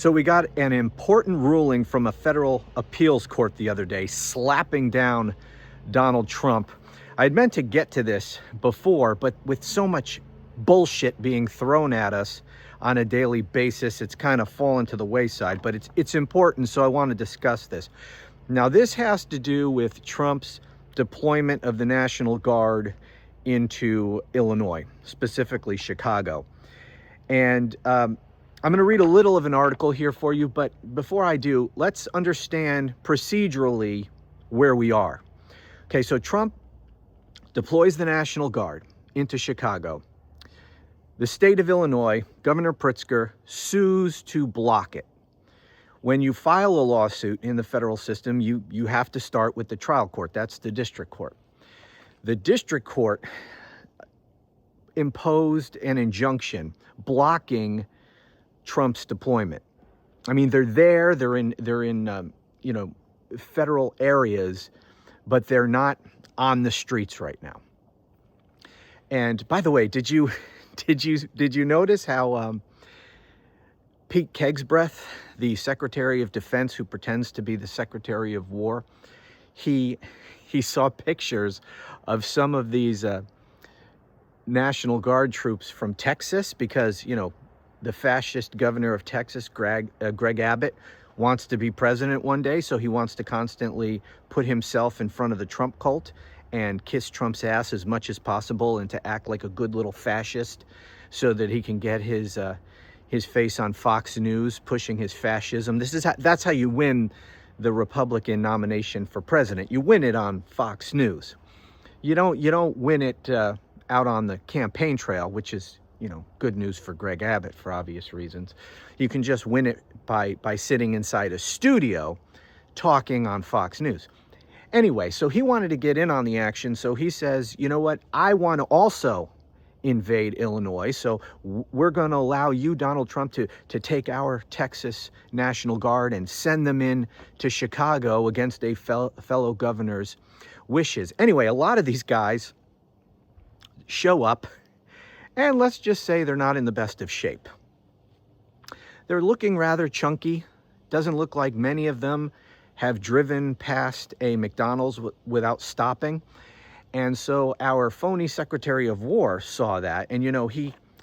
So we got an important ruling from a federal appeals court the other day, slapping down Donald Trump. I had meant to get to this before, but with so much bullshit being thrown at us on a daily basis, it's kind of fallen to the wayside, but it's important, so I want to discuss this. Now, this has to do with Trump's deployment of the National Guard into Illinois, specifically Chicago. And I'm going to read a little of an article here for you, but before I do, let's understand procedurally where we are. Okay, so Trump deploys the National Guard into Chicago. The state of Illinois, Governor Pritzker, sues to block it. When you file a lawsuit in the federal system, you have to start with the trial court. That's the district court. The district court imposed an injunction blocking Trump's deployment. I mean, they're in federal areas, but they're not on the streets right now. And by the way, did you notice how Pete Kegsbreath, the Secretary of Defense who pretends to be the Secretary of War, he saw pictures of some of these National Guard troops from Texas because, the fascist governor of Texas, Greg Abbott, wants to be president one day, so he wants to constantly put himself in front of the Trump cult and kiss Trump's ass as much as possible and to act like a good little fascist so that he can get his face on Fox News pushing his fascism. That's how you win the Republican nomination for president. You win it on Fox News. You don't win it out on the campaign trail, which is good news for Greg Abbott for obvious reasons. You can just win it by sitting inside a studio talking on Fox News. Anyway, so he wanted to get in on the action, so he says, you know what, I want to also invade Illinois, so we're going to allow you, Donald Trump, to take our Texas National Guard and send them in to Chicago against a fellow governor's wishes. Anyway, a lot of these guys show up, and let's just say they're not in the best of shape. They're looking rather chunky. Doesn't look like many of them have driven past a McDonald's without stopping. And so our phony Secretary of War saw that, and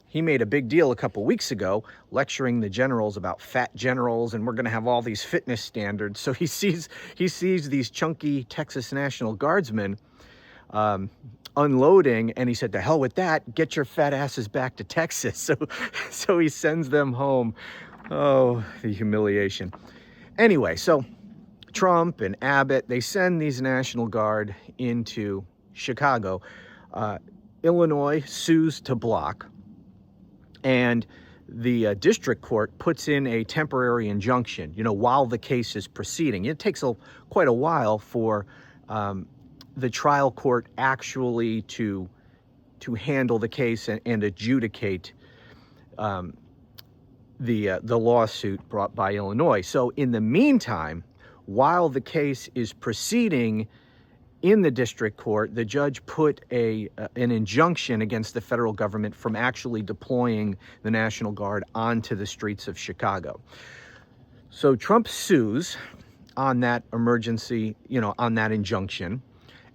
he made a big deal a couple weeks ago lecturing the generals about fat generals, and we're going to have all these fitness standards. So he sees these chunky Texas National Guardsmen unloading, and he said, to hell with that, get your fat asses back to Texas. So he sends them home. Oh, the humiliation. Anyway, so Trump and Abbott, they send these National Guard into Chicago. Illinois sues to block, and the district court puts in a temporary injunction, while the case is proceeding. It takes quite a while for the trial court actually to handle the case and adjudicate the lawsuit brought by Illinois. So in the meantime, while the case is proceeding in the district court, the judge put an injunction against the federal government from actually deploying the National Guard onto the streets of Chicago. So Trump sues on that emergency, on that injunction,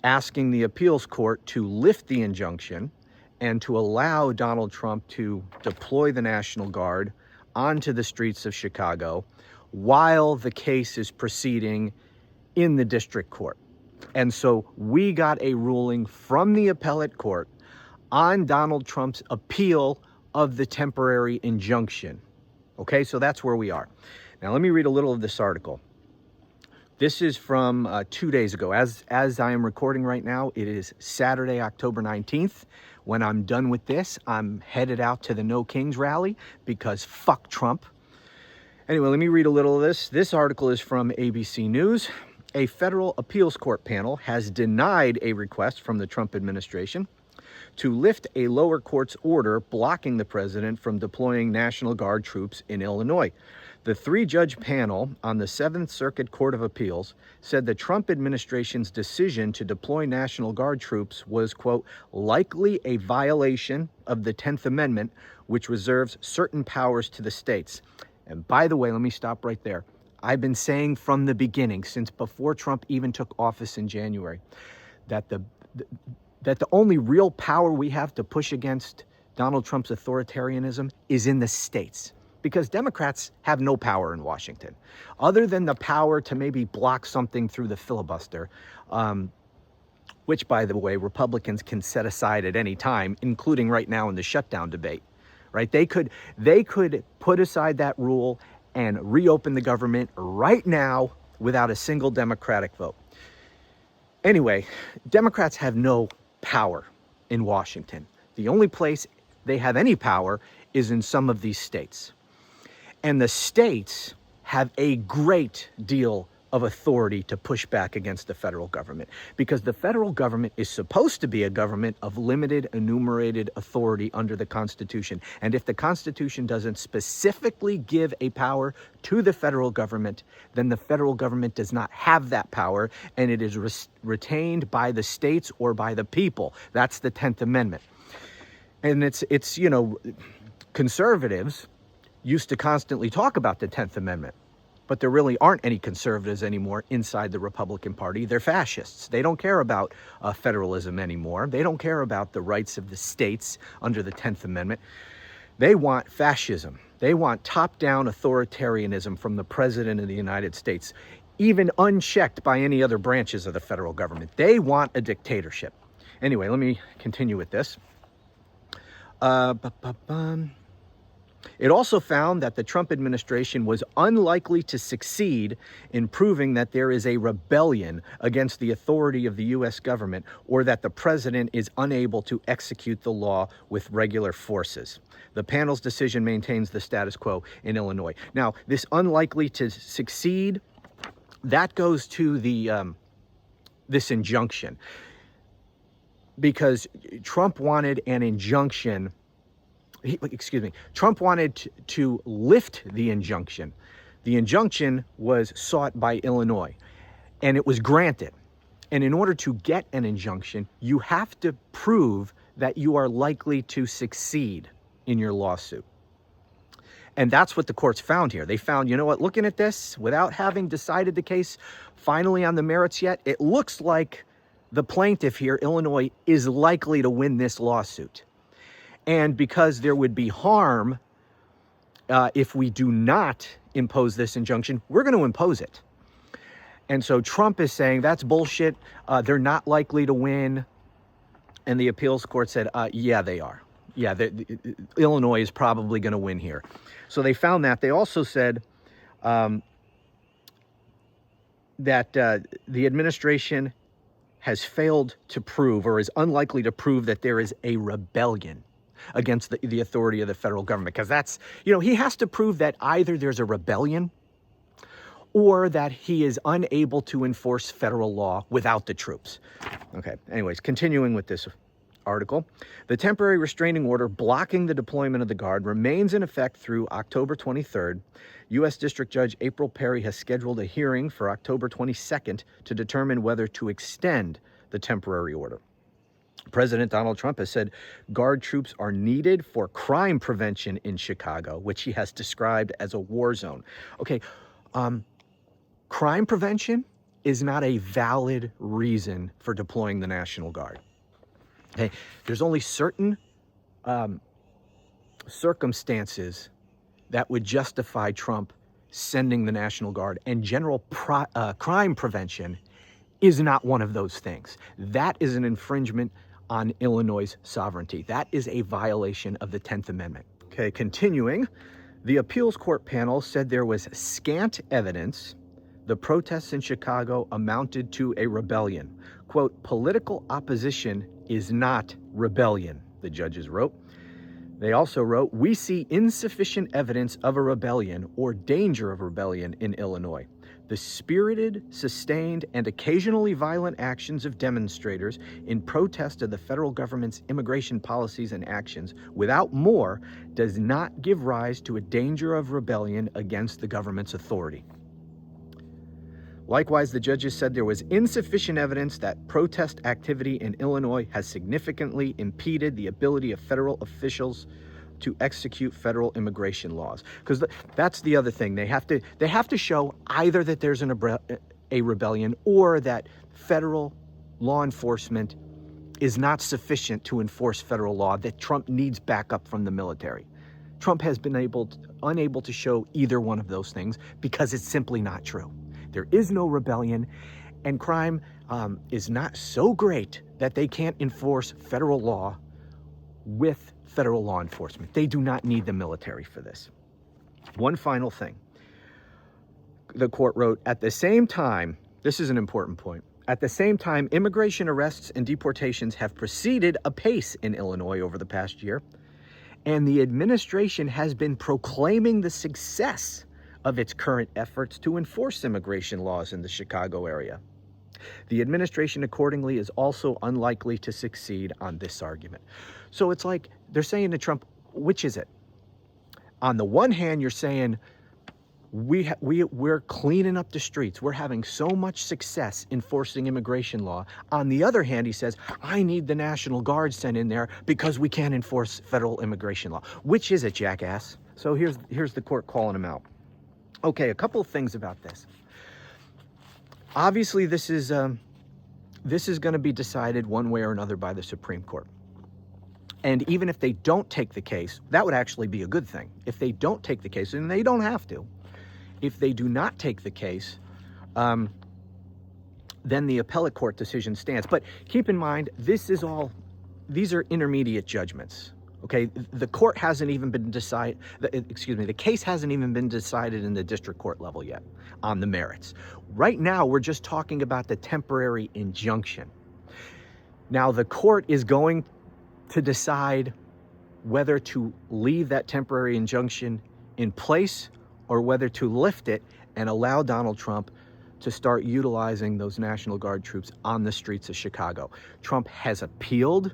asking the appeals court to lift the injunction and to allow Donald Trump to deploy the National Guard onto the streets of Chicago while the case is proceeding in the district court. And so we got a ruling from the appellate court on Donald Trump's appeal of the temporary injunction. Okay, so that's where we are. Now let me read a little of this article. This is from 2 days ago. As I am recording right now, it is Saturday, October 19th. When I'm done with this, I'm headed out to the No Kings rally because fuck Trump. Anyway, let me read a little of this. This article is from ABC News. A federal appeals court panel has denied a request from the Trump administration to lift a lower court's order blocking the president from deploying National Guard troops in Illinois. The three-judge panel on the Seventh Circuit Court of Appeals said the Trump administration's decision to deploy National Guard troops was, quote, likely a violation of the 10th Amendment, which reserves certain powers to the states. And by the way, let me stop right there. I've been saying from the beginning, since before Trump even took office in January, that the only real power we have to push against Donald Trump's authoritarianism is in the states, because Democrats have no power in Washington, other than the power to maybe block something through the filibuster, which, by the way, Republicans can set aside at any time, including right now in the shutdown debate. Right? They could put aside that rule and reopen the government right now without a single Democratic vote. Anyway, Democrats have no power in Washington. The only place they have any power is in some of these states. And the states have a great deal of authority to push back against the federal government, because the federal government is supposed to be a government of limited enumerated authority under the Constitution. And if the Constitution doesn't specifically give a power to the federal government, then the federal government does not have that power, and it is retained by the states or by the people. That's the 10th Amendment. And it's you know, conservatives used to constantly talk about the 10th Amendment. But there really aren't any conservatives anymore inside the Republican Party. They're fascists. They don't care about federalism anymore. They don't care about the rights of the states under the 10th Amendment. They want fascism. They want top-down authoritarianism from the President of the United States, even unchecked by any other branches of the federal government. They want a dictatorship. Anyway, let me continue with this. It also found that the Trump administration was unlikely to succeed in proving that there is a rebellion against the authority of the U.S. government, or that the president is unable to execute the law with regular forces. The panel's decision maintains the status quo in Illinois. Now, this unlikely to succeed, that goes to the this injunction, because Trump wanted an injunction. Trump wanted to lift the injunction. The injunction was sought by Illinois, and it was granted. And in order to get an injunction, you have to prove that you are likely to succeed in your lawsuit. And that's what the courts found here. They found, you know what, looking at this, without having decided the case finally on the merits yet, it looks like the plaintiff here, Illinois, is likely to win this lawsuit. And because there would be harm if we do not impose this injunction, we're going to impose it. And so Trump is saying that's bullshit. They're not likely to win. And the appeals court said, yeah, they are. Yeah, Illinois is probably going to win here. So they found that. They also said that the administration has failed to prove, or is unlikely to prove, that there is a rebellion against the authority of the federal government. Because that's, you know, he has to prove that either there's a rebellion or that he is unable to enforce federal law without the troops. Okay, anyways, continuing with this article. The temporary restraining order blocking the deployment of the Guard remains in effect through October 23rd. U.S. District Judge April Perry has scheduled a hearing for October 22nd to determine whether to extend the temporary order. President Donald Trump has said Guard troops are needed for crime prevention in Chicago, which he has described as a war zone. Okay, crime prevention is not a valid reason for deploying the National Guard. Okay, there's only certain circumstances that would justify Trump sending the National Guard, and general crime prevention is not one of those things. That is an infringement on Illinois' sovereignty. That is a violation of the 10th Amendment. Okay, continuing, the appeals court panel said there was scant evidence the protests in Chicago amounted to a rebellion. Quote, political opposition is not rebellion, the judges wrote. They also wrote, we see insufficient evidence of a rebellion or danger of rebellion in Illinois. The spirited, sustained, and occasionally violent actions of demonstrators in protest of the federal government's immigration policies and actions, without more, does not give rise to a danger of rebellion against the government's authority. Likewise, the judges said there was insufficient evidence that protest activity in Illinois has significantly impeded the ability of federal officials to execute federal immigration laws. Because that's the other thing. They have to show either that there's a rebellion or that federal law enforcement is not sufficient to enforce federal law, that Trump needs backup from the military. Trump has been unable to show either one of those things because it's simply not true. There is no rebellion, and crime is not so great that they can't enforce federal law with federal law enforcement. They do not need the military for this. One final thing. The court wrote, at the same time, this is an important point, at the same time, immigration arrests and deportations have proceeded apace in Illinois over the past year, and the administration has been proclaiming the success of its current efforts to enforce immigration laws in the Chicago area. The administration accordingly is also unlikely to succeed on this argument. So it's like they're saying to Trump, which is it? On the one hand, you're saying, we're cleaning up the streets. We're having so much success enforcing immigration law. On the other hand, he says, I need the National Guard sent in there because we can't enforce federal immigration law. Which is it, jackass? So here's the court calling him out. Okay, a couple of things about this. Obviously, this is going to be decided one way or another by the Supreme Court. And even if they don't take the case, that would actually be a good thing. If they don't take the case, and they don't have to, if they do not take the case, then the appellate court decision stands. But keep in mind, these are intermediate judgments. Okay, the court hasn't even been decided, the case hasn't even been decided in the district court level yet on the merits. Right now, we're just talking about the temporary injunction. Now, the court is going to decide whether to leave that temporary injunction in place or whether to lift it and allow Donald Trump to start utilizing those National Guard troops on the streets of Chicago. Trump has appealed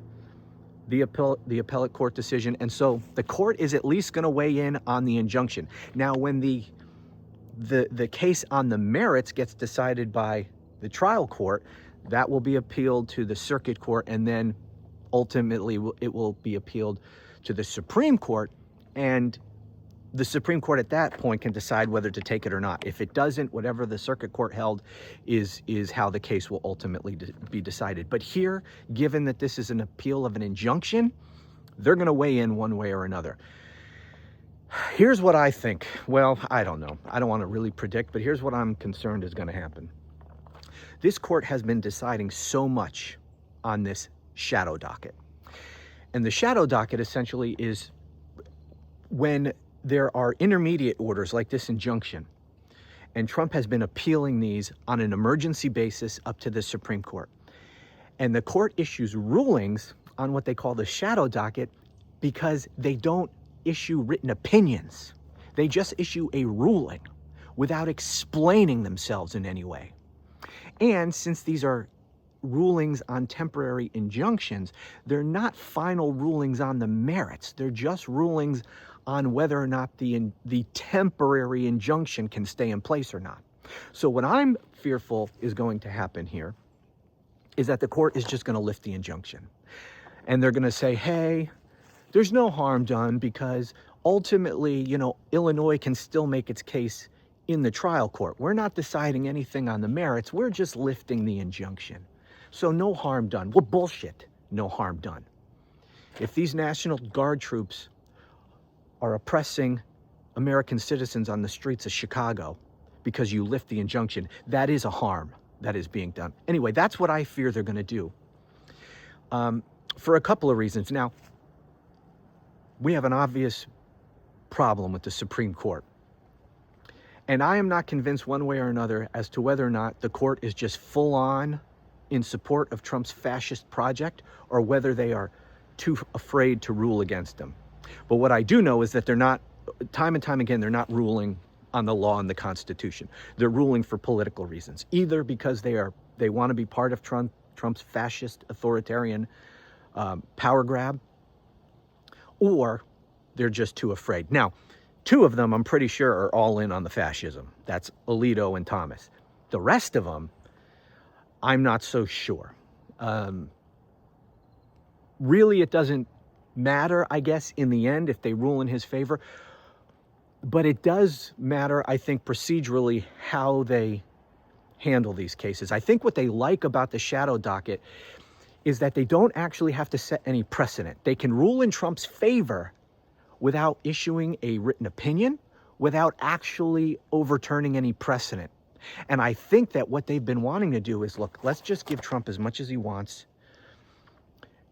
the appellate court decision, and so the court is at least going to weigh in on the injunction. Now, when the case on the merits gets decided by the trial court, that will be appealed to the circuit court, and then ultimately it will be appealed to the Supreme Court, and the Supreme Court at that point can decide whether to take it or not. If it doesn't, whatever the circuit court held is how the case will ultimately be decided. But here, given that this is an appeal of an injunction, they're going to weigh in one way or another. Here's what I think. Well, I don't know. I don't want to really predict, but here's what I'm concerned is going to happen. This court has been deciding so much on this shadow docket. And the shadow docket essentially is when there are intermediate orders like this injunction, and Trump has been appealing these on an emergency basis up to the Supreme Court. And the court issues rulings on what they call the shadow docket because they don't issue written opinions. They just issue a ruling without explaining themselves in any way. And since these are rulings on temporary injunctions, they're not final rulings on the merits. They're just rulings on whether or not the temporary injunction can stay in place or not. So what I'm fearful is going to happen here is that the court is just going to lift the injunction. And they're going to say, hey, there's no harm done because ultimately, Illinois can still make its case in the trial court. We're not deciding anything on the merits. We're just lifting the injunction. So no harm done. Well, bullshit. No harm done. If these National Guard troops are oppressing American citizens on the streets of Chicago because you lift the injunction, that is a harm that is being done. Anyway, that's what I fear they're going to do for a couple of reasons. Now, we have an obvious problem with the Supreme Court. And I am not convinced one way or another as to whether or not the court is just full on in support of Trump's fascist project or whether they are too afraid to rule against him. But what I do know is that they're not, time and time again, they're not ruling on the law and the Constitution. They're ruling for political reasons, either because they want to be part of Trump's fascist authoritarian power grab, or they're just too afraid. Now, two of them, I'm pretty sure, are all in on the fascism. That's Alito and Thomas. The rest of them, I'm not so sure. Really, it doesn't matter, I guess, in the end if they rule in his favor. But it does matter, I think, procedurally how they handle these cases. I think what they like about the shadow docket is that they don't actually have to set any precedent. They can rule in Trump's favor without issuing a written opinion, without actually overturning any precedent. And I think that what they've been wanting to do is, look, let's just give Trump as much as he wants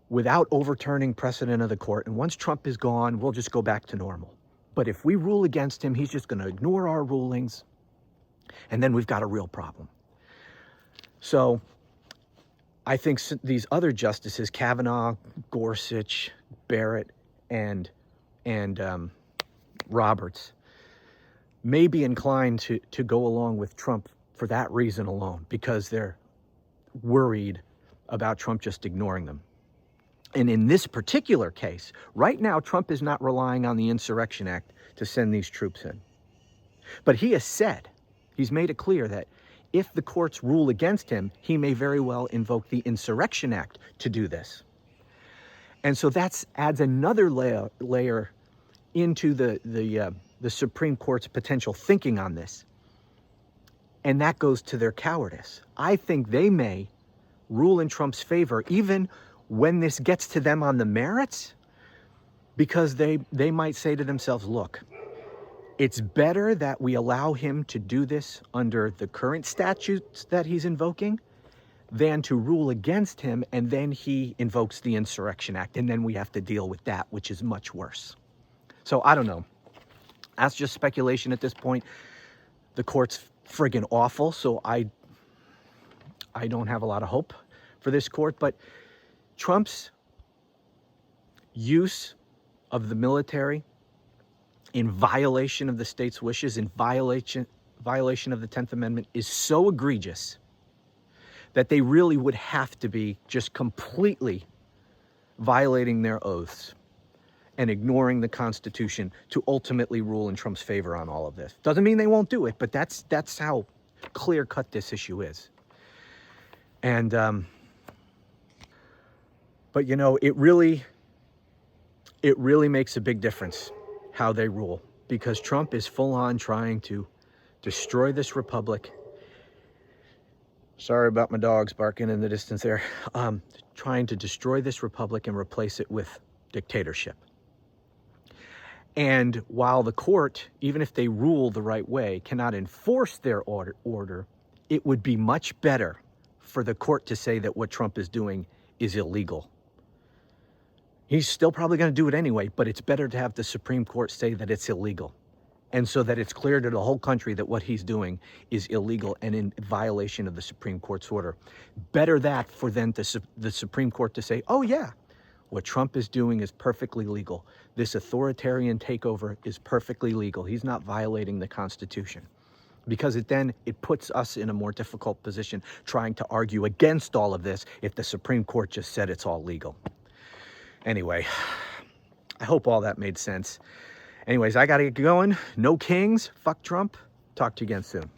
without overturning precedent of the court. And once Trump is gone, we'll just go back to normal. But if we rule against him, he's just going to ignore our rulings. And then we've got a real problem. So I think these other justices, Kavanaugh, Gorsuch, Barrett, and Roberts, may be inclined to go along with Trump for that reason alone, because they're worried about Trump just ignoring them. And in this particular case, right now, Trump is not relying on the Insurrection Act to send these troops in. But he has said, he's made it clear that if the courts rule against him, he may very well invoke the Insurrection Act to do this. And so that adds another layer into the Supreme Court's potential thinking on this. And that goes to their cowardice. I think they may rule in Trump's favor even when this gets to them on the merits, because they might say to themselves, look, it's better that we allow him to do this under the current statutes that he's invoking than to rule against him and then he invokes the Insurrection Act and then we have to deal with that, which is much worse. So I don't know. That's just speculation at this point. The court's friggin' awful, so I don't have a lot of hope for this court, but Trump's use of the military in violation of the state's wishes, in violation of the 10th Amendment, is so egregious that they really would have to be just completely violating their oaths and ignoring the Constitution to ultimately rule in Trump's favor on all of this. Doesn't mean they won't do it, but that's how clear-cut this issue is. And but you know, it really makes a big difference how they rule, because Trump is full on trying to destroy this republic. Sorry about my dogs barking in the distance there. Trying to destroy this republic and replace it with dictatorship. And while the court, even if they rule the right way, cannot enforce their order, it would be much better for the court to say that what Trump is doing is illegal. He's still probably going to do it anyway, but it's better to have the Supreme Court say that it's illegal. And so that it's clear to the whole country that what he's doing is illegal and in violation of the Supreme Court's order. Better that for then the Supreme Court to say, oh yeah, what Trump is doing is perfectly legal. This authoritarian takeover is perfectly legal. He's not violating the Constitution. Because it puts us in a more difficult position trying to argue against all of this if the Supreme Court just said it's all legal. Anyway, I hope all that made sense. Anyways, I got to get going. No kings. Fuck Trump. Talk to you again soon.